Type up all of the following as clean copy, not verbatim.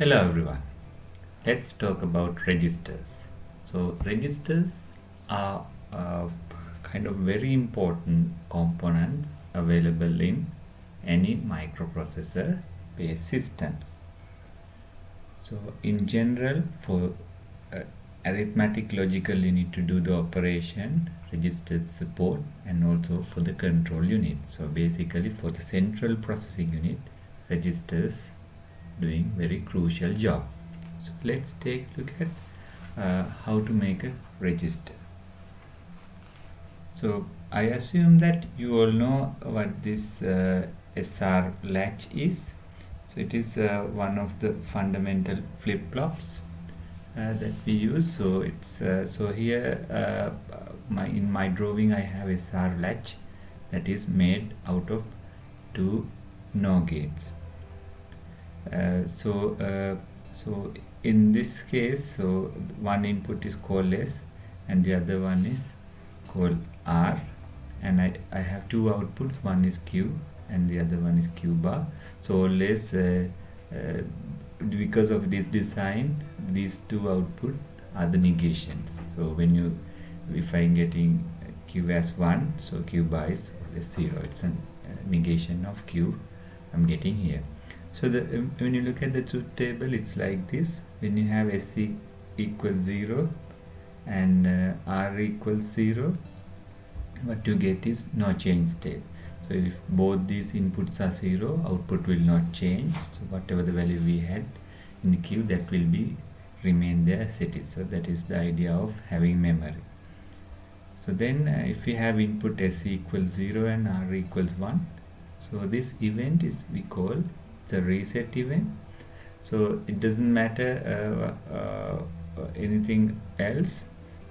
Hello everyone. Let's talk about registers. So registers are kind of very important components available in any microprocessor based systems. So in general, for arithmetic logical you need to do the operation, registers support, and also for the control unit. So basically for the central processing unit, registers doing very crucial job. So let's take a look at how to make a register. So I assume that you all know what this SR latch is. So it is one of the fundamental flip-flops that we use. So it's so here in my drawing I have SR latch that is made out of two NOR gates. So in this case, so one input is called S and the other one is called R, and I have two outputs, one is Q and the other one is Q bar. So always because of this design, these two output are the negations. So if I'm getting Q as 1, so Q bar is 0. It's a negation of Q I'm getting here. So when you look at the truth table, it's like this. When you have SC equals 0 and R equals 0, what you get is no change state. So if both these inputs are 0, output will not change. So whatever the value we had in the Q, that will be remain there as it is. So that is the idea of having memory. So then if we have input SC equals 0 and R equals 1, so this event is we call a reset event. So it doesn't matter anything else.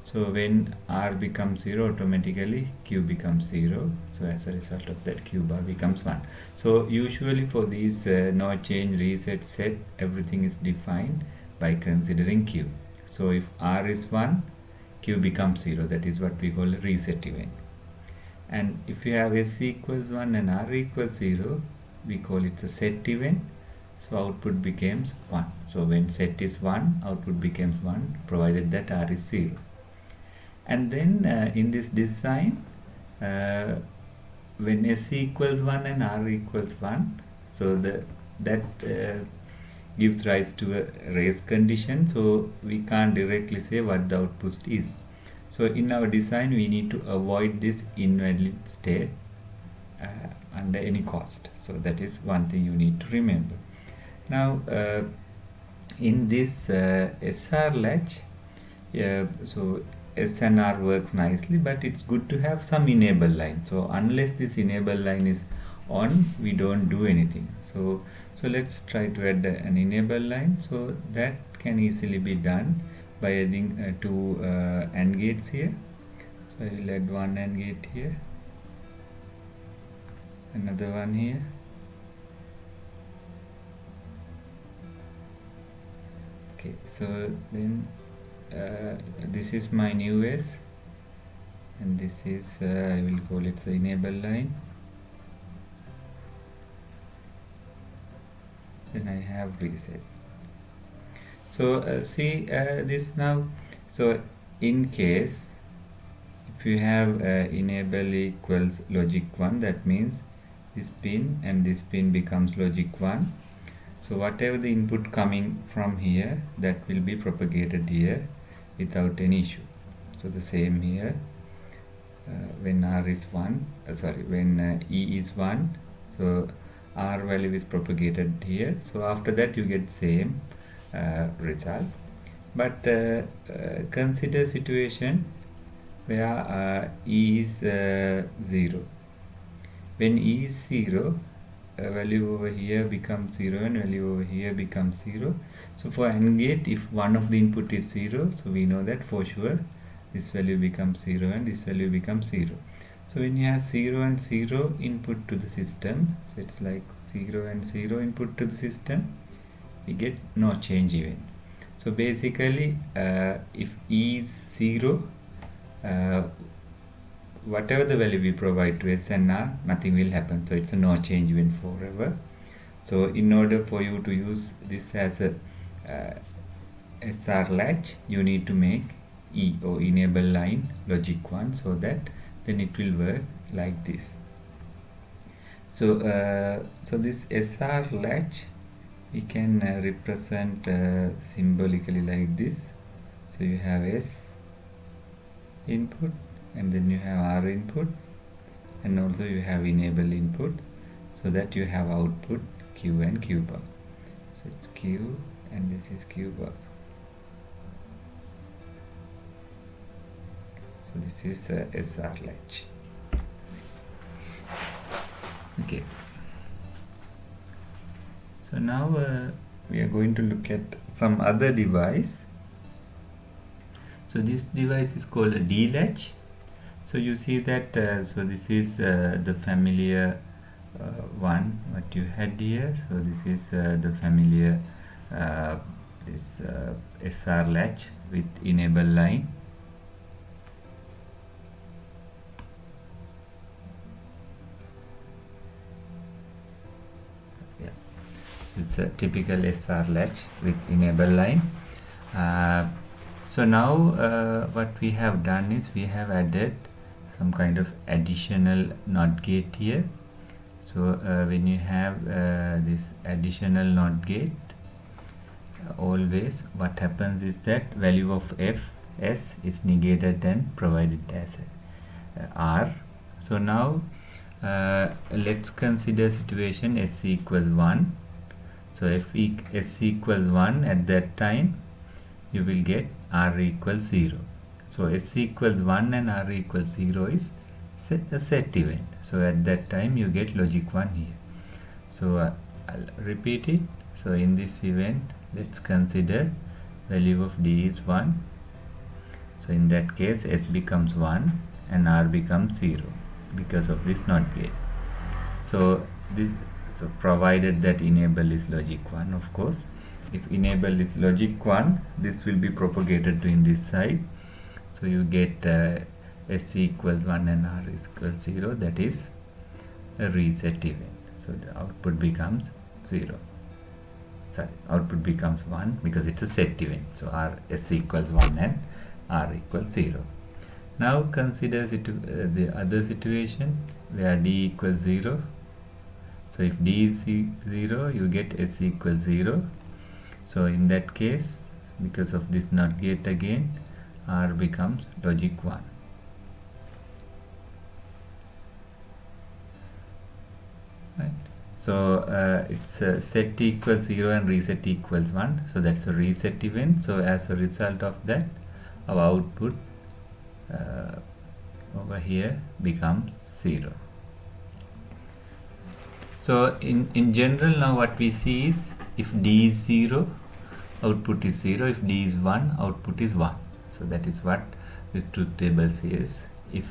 So when R becomes 0, automatically Q becomes 0. So as a result of that, Q bar becomes 1. So usually for these no change, reset, set, everything is defined by considering Q. So if R is 1, Q becomes 0. That is what we call a reset event. And if you have S equals 1 and R equals 0, we call it a set event. So output becomes 1. So when set is 1, output becomes 1 provided that R is 0. And then in this design, when S equals 1 and R equals 1, so that gives rise to a race condition. So we can't directly say what the output is. So in our design, we need to avoid this invalid state under any cost. So that is one thing you need to remember. Now in this SR latch, so S and R works nicely, but it's good to have some enable line. So unless this enable line is on, we don't do anything. So let's try to add an enable line. So that can easily be done by adding two AND gates here. So I will add one AND gate here, another one here, okay. So then this is my new S, and this is I will call it the enable line. Then I have reset. So see this now. So in case if you have enable equals logic 1, that means this pin and this pin becomes logic 1. So whatever the input coming from here, that will be propagated here without any issue. So the same here, when R is 1, when E is 1, so R value is propagated here. So after that you get same result. But consider situation where E is 0. When E is 0, value over here becomes 0 and value over here becomes 0. So for AND gate, if one of the input is 0, so we know that for sure this value becomes 0 and this value becomes 0. So when you have 0 and 0 input to the system, so it's like 0 and 0 input to the system, we get no change event. So basically if E is 0, whatever the value we provide to S and R, nothing will happen. So it's a no change event forever. So in order for you to use this as a SR latch, you need to make E or enable line logic 1, so that then it will work like this. So so this SR latch we can represent symbolically like this. So you have S input, and then you have R input, and also you have enable input, so that you have output Q and Q bar. So it's Q and this is Q bar. So this is SR latch. Okay. So now we are going to look at some other device. So this device is called a D latch. So you see that so this is the familiar one what you had here. So this is the familiar this SR latch with enable line. Yeah, it's a typical SR latch with enable line. So now what we have done is we have added some kind of additional NOT gate here. So when you have this additional NOT gate, always what happens is that value of S is negated and provided as R. So now let's consider situation S equals 1. So if S equals 1, at that time you will get R equals 0. So S equals 1 and R equals 0 is a set event. So at that time you get logic 1 here. So I'll repeat it. So in this event, let's consider value of D is 1. So in that case S becomes 1 and R becomes 0 because of this NOT gate. So provided that enable is logic 1, of course. If enable is logic 1, this will be propagated to in this side. So you get S equals 1 and R equals 0, that is a reset event. So the output becomes 0. Sorry, output becomes 1 because it's a set event. So S equals 1 and R equals 0. Now consider the other situation where D equals 0. So if D is 0, you get S equals 0. So in that case, because of this NOT gate again, R becomes logic 1. Right. So it's set equals 0 and reset equals 1. So that's a reset event. So as a result of that, our output over here becomes 0. So in general, now what we see is if D is 0, output is 0. If D is 1, output is 1. So that is what this truth table says. If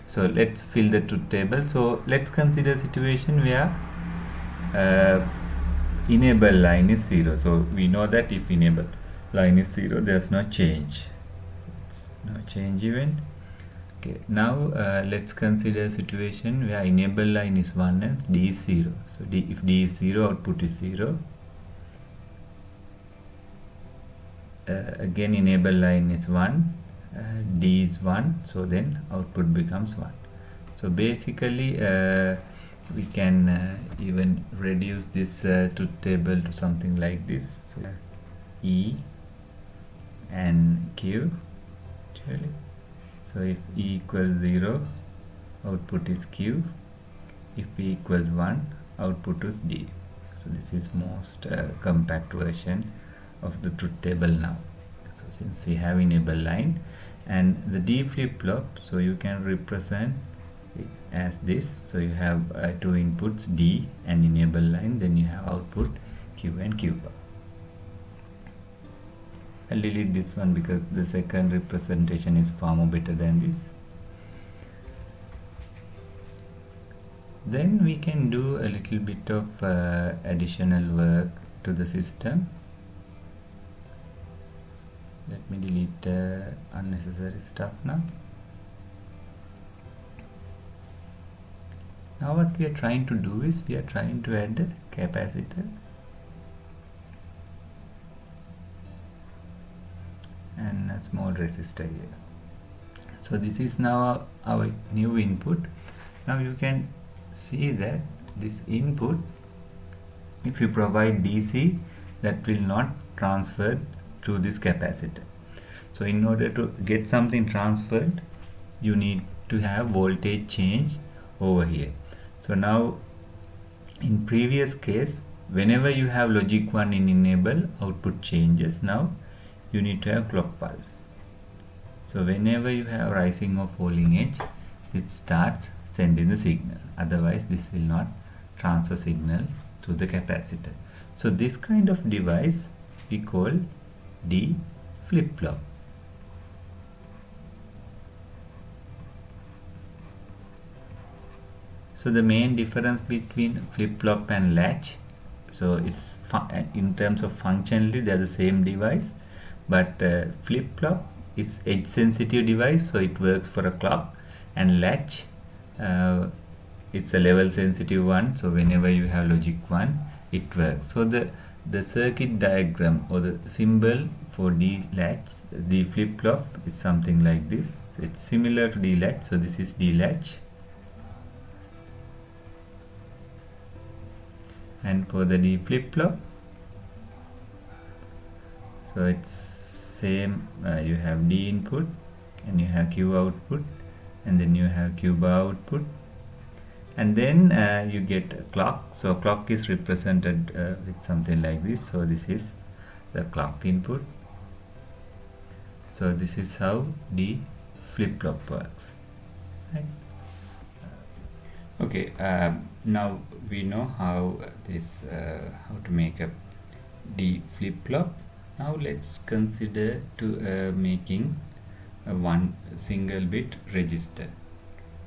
so let's fill the truth table. So let's consider a situation where enable line is 0. So we know that if enable line is 0, there's no change. So it's no change event. Okay, now let's consider a situation where enable line is 1 and D is 0. So if D is 0, output is 0. Again enable line is 1, D is 1, so then output becomes 1. So basically we can even reduce this truth table to something like this. So E and Q actually. So if E equals 0, output is Q. If P equals 1, output is D. So this is most compact version of the truth table now. So since we have enable line and the D flip-flop, so you can represent it as this. So you have two inputs, D and enable line, then you have output Q and Q bar. I'll delete this one because the second representation is far more better than this. Then we can do a little bit of additional work to the system. Let me delete unnecessary stuff now. Now what we are trying to do is we are trying to add a capacitor. a small resistor here. So this is now our new input. Now you can see that this input, if you provide DC, that will not transfer to this capacitor. So in order to get something transferred, you need to have voltage change over here. So now in previous case, whenever you have logic 1 in enable, output changes. Now you need to have clock pulse. So whenever you have rising or falling edge, it starts sending the signal. Otherwise this will not transfer signal to the capacitor. So this kind of device we call D flip-flop. So the main difference between flip-flop and latch, so it's in terms of functionality they are the same device, but flip-flop is edge sensitive device, so it works for a clock, and latch it's a level sensitive one, so whenever you have logic 1 it works. So the circuit diagram or the symbol for D latch, the flip-flop is something like this. So it's similar to D latch, so this is D latch, and for the D flip-flop, so it's same, you have D input and you have Q output, and then you have Q bar output, and then you get a clock. So clock is represented with something like this. So this is the clock input. So this is how the flip-flop works, right? Okay, now we know how this how to make a D flip-flop. Now let's consider to making one single bit register.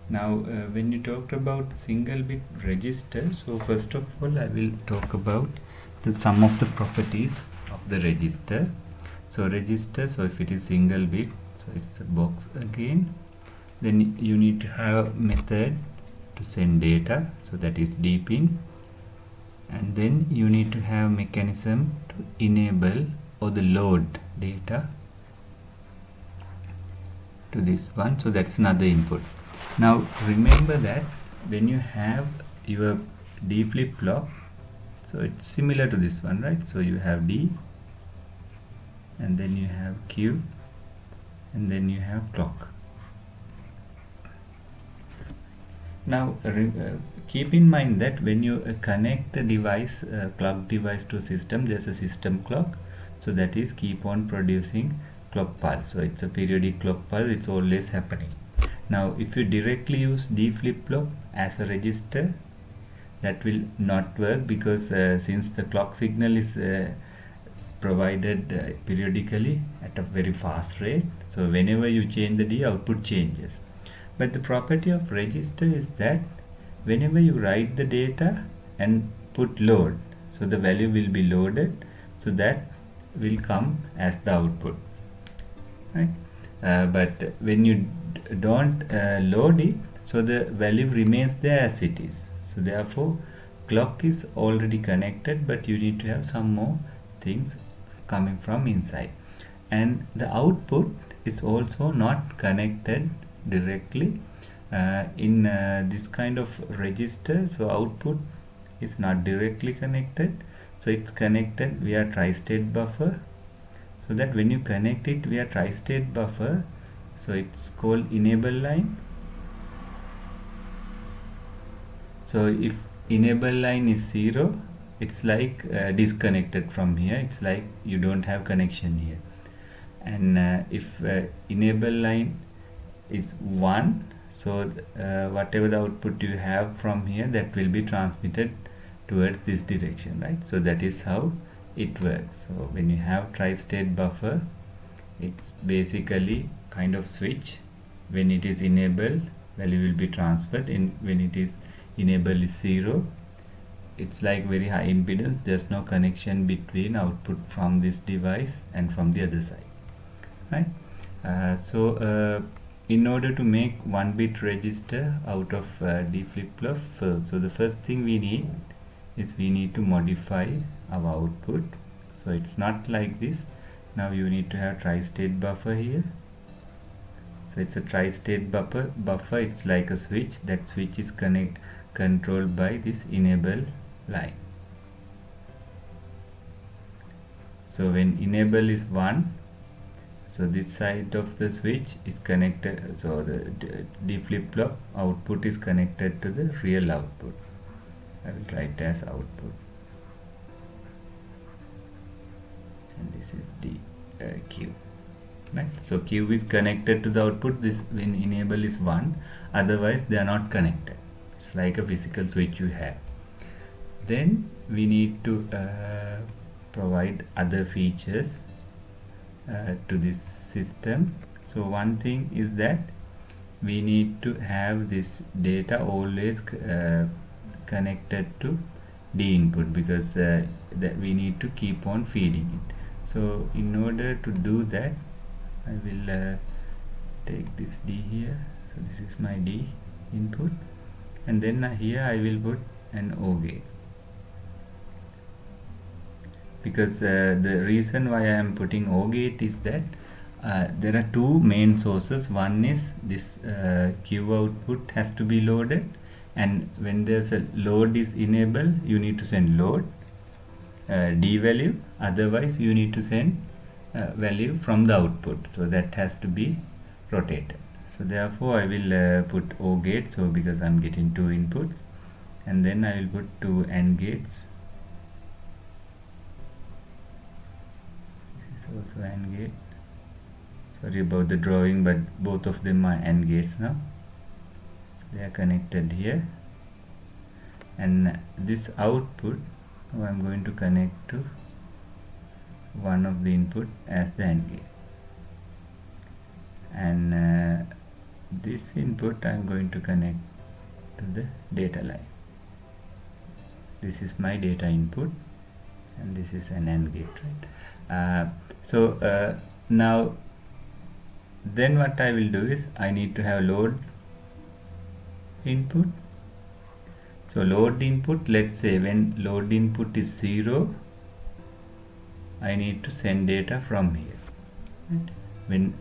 Now when you talked about single bit register, so first of all I will talk about some of the properties of the register. So register, so if it is single bit, so it's a box again. Then you need to have method to send data, so that is D pin, and then you need to have mechanism to enable or the load data to this one, so that's another input. Now remember that when you have your D flip-flop, so it's similar to this one, right? So you have D, and then you have Q, and then you have clock. Now keep in mind that when you connect a device, clock device to a system, there's a system clock, so that is keep on producing clock pulse. So it's a periodic clock pulse, it's always happening. Now if you directly use D flip-flop as a register, that will not work, because since the clock signal is provided periodically at a very fast rate, so whenever you change the D, output changes. But the property of register is that whenever you write the data and put load, so the value will be loaded, so that will come as the output, right? But when you don't load it, so the value remains there as it is. So therefore clock is already connected, but you need to have some more things coming from inside, and the output is also not connected directly in this kind of register. So output is not directly connected, so it's connected via tri-state buffer, so that when you connect it via tri-state buffer, so it's called enable line. So if enable line is 0, it's like disconnected from here, it's like you don't have connection here. And if enable line is 1, so whatever the output you have from here, that will be transmitted towards this direction, right? So that is how it works. So when you have tri-state buffer, it's basically kind of switch. When it is enabled, value will be transferred, and when it is enable is 0, it's like very high impedance, there's no connection between output from this device and from the other side, right? So in order to make 1 bit register out of D flip-flop, so the first thing we need is we need to modify our output. So it's not like this, Now you need to have tri-state buffer here. So it's a tri-state buffer. It's like a switch. That switch is controlled by this enable line. So when enable is 1, so this side of the switch is connected, so the D flip-flop output is connected to the real output. I will write as output, and this is D Q. Right? So Q is connected to the output. This when enable is 1, otherwise they are not connected. It's like a physical switch you have. Then we need to provide other features to this system. So one thing is that we need to have this data always connected to D input, because that we need to keep on feeding it. So in order to do that, I will take this D here. So this is my D input, and then here I will put an O gate, because the reason why I am putting O gate is that there are two main sources. One is this Q output has to be loaded, and when there's a load is enabled, you need to send load D value, otherwise you need to send value from the output, so that has to be rotated. So therefore I will put O gate, so because I'm getting two inputs, and then I will put two AND gates. This is also AND gate. Sorry about the drawing, but both of them are AND gates now. They are connected here, and this output now I'm going to connect to one of the input as the AND gate, and this input I'm going to connect to the data line. This is my data input, and this is an AND gate, right? Now then what I will do is I need to have load input. So load input, let's say when load input is 0, I need to send data from here. Right? When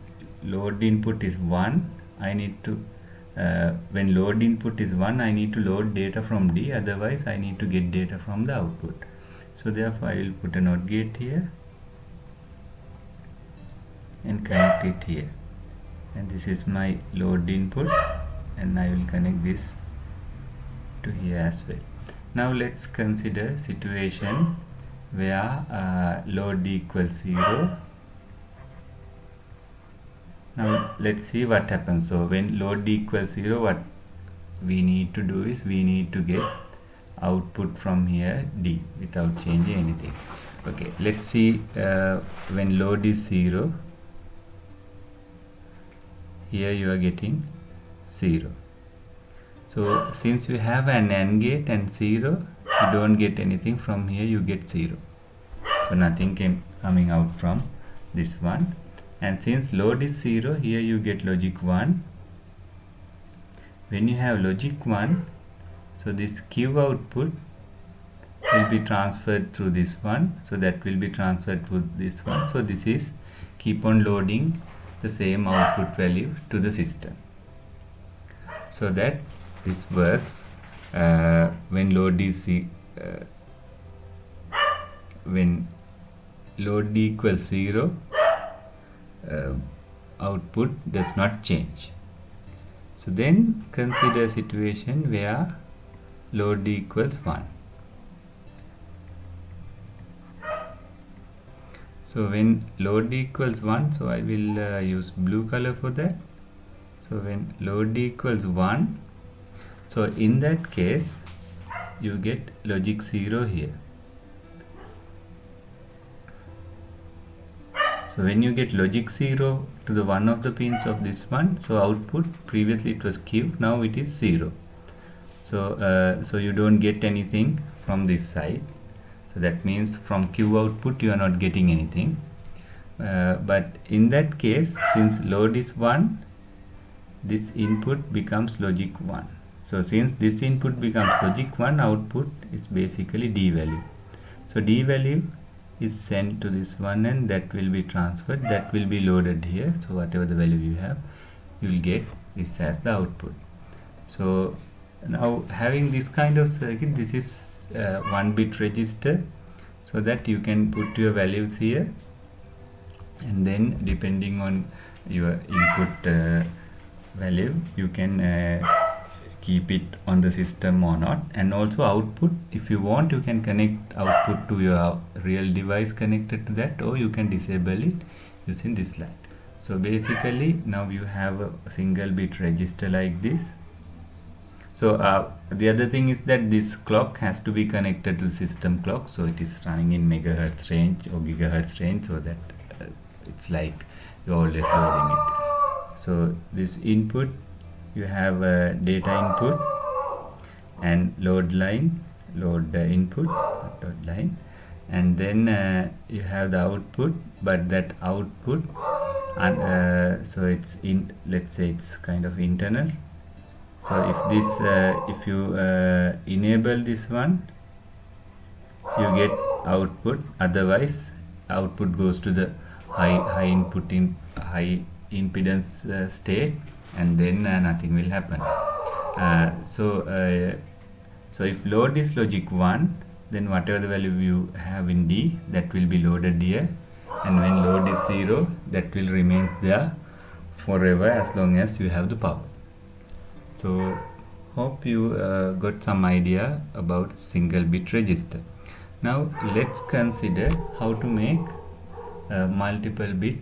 load input is 1, I need to when load input is 1, I need to load data from D, otherwise I need to get data from the output. So therefore I will put a NOT gate here and connect it here, and this is my load input, and I will connect this to here as well. Now let's consider situation where load equals 0. Now let's see what happens. So when load equals 0, what we need to do is we need to get output from here D without changing anything. Okay, let's see when load is 0, here you are getting 0. So since you have an AND gate and 0, you don't get anything from here, you get 0. So nothing coming out from this one. And since load is 0, here you get logic 1. When you have logic 1, so this Q output will be transferred through this one, so that will be transferred to this one. So this is keep on loading the same output value to the system, so that this works when load is when load equals 0, output does not change. So then consider a situation where load equals 1. So when load equals 1, so I will use blue color for that. So when load equals 1, so in that case you get logic 0 here. So when you get logic 0 to the one of the pins of this one, so output, previously it was Q, now it is 0. So you don't get anything from this side. So that means from Q output you are not getting anything. But in that case, since load is 1, this input becomes logic 1. So since this input becomes logic 1, output is basically D value. So D value is sent to this one, and that will be transferred, that will be loaded here. So whatever the value you have, you will get this as the output. So now, having this kind of circuit, this is 1-bit register, so that you can put your values here, and then depending on your input value, you can keep it on the system or not. And also output, if you want, you can connect output to your real device connected to that, or you can disable it using this line. So basically now you have a single bit register like this. So the other thing is that this clock has to be connected to system clock, so it is running in megahertz range or gigahertz range, so that it's like you're always loading it. So this input, you have data input and load line, load input, load line, and then you have the output, but that output, and so it's in, let's say it's kind of internal. So if this if you enable this one, you get output, otherwise output goes to the high input in high impedance state, and then nothing will happen. So if load is logic 1, then whatever the value you have in D, that will be loaded here, and when load is 0, that will remains there forever as long as you have the power. So hope you got some idea about single bit register. Now let's consider how to make multiple bit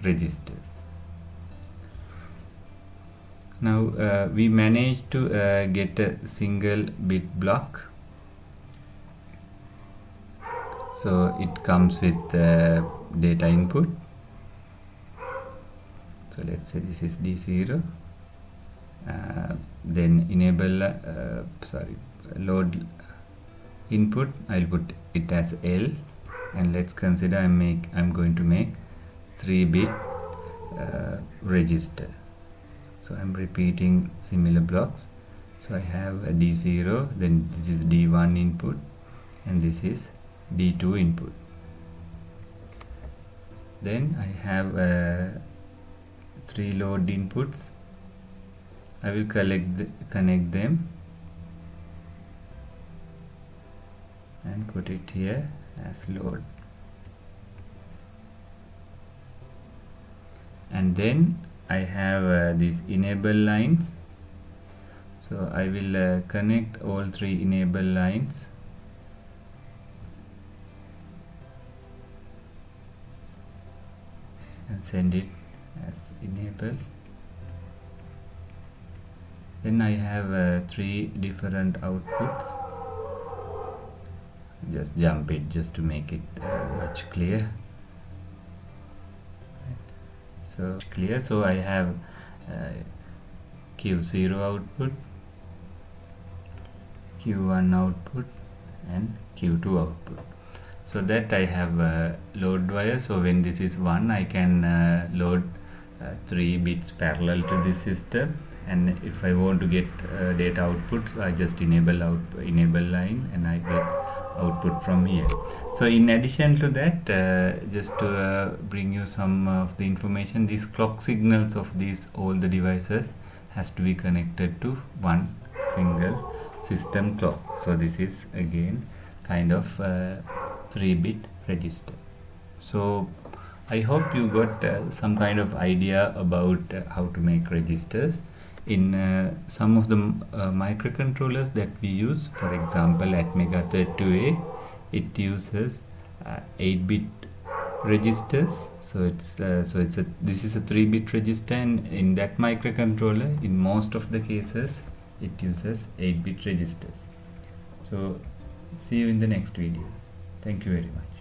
registers. Now we managed to get a single bit block. So it comes with data input. So let's say this is D0. Then enable load input, I'll put it as L, and let's consider I'm going to make 3-bit register. So I'm repeating similar blocks. So I have a D0, then this is D1 input, and this is D2 input. Then I have 3 load inputs. I will connect them and put it here as load, and then I have these enable lines. So I will connect all 3 enable lines and send it as enable. Then I have 3 different outputs. Just jump it just to make it much clear. So clear. So I have Q0 output, Q1 output, and Q2 output. So that I have load wire. So when this is 1, I can load 3 bits parallel to this system. And if I want to get data output, I just enable line, and I get output from here. So in addition to that, just to bring you some of the information, these clock signals of these all the devices has to be connected to one single system clock. So this is again kind of 3-bit register. So I hope you got some kind of idea about how to make registers. In some of the microcontrollers that we use, for example ATmega32A, it uses 8-bit registers. So this is a 3-bit register, and in that microcontroller, in most of the cases, it uses 8-bit registers. So see you in the next video. Thank you very much.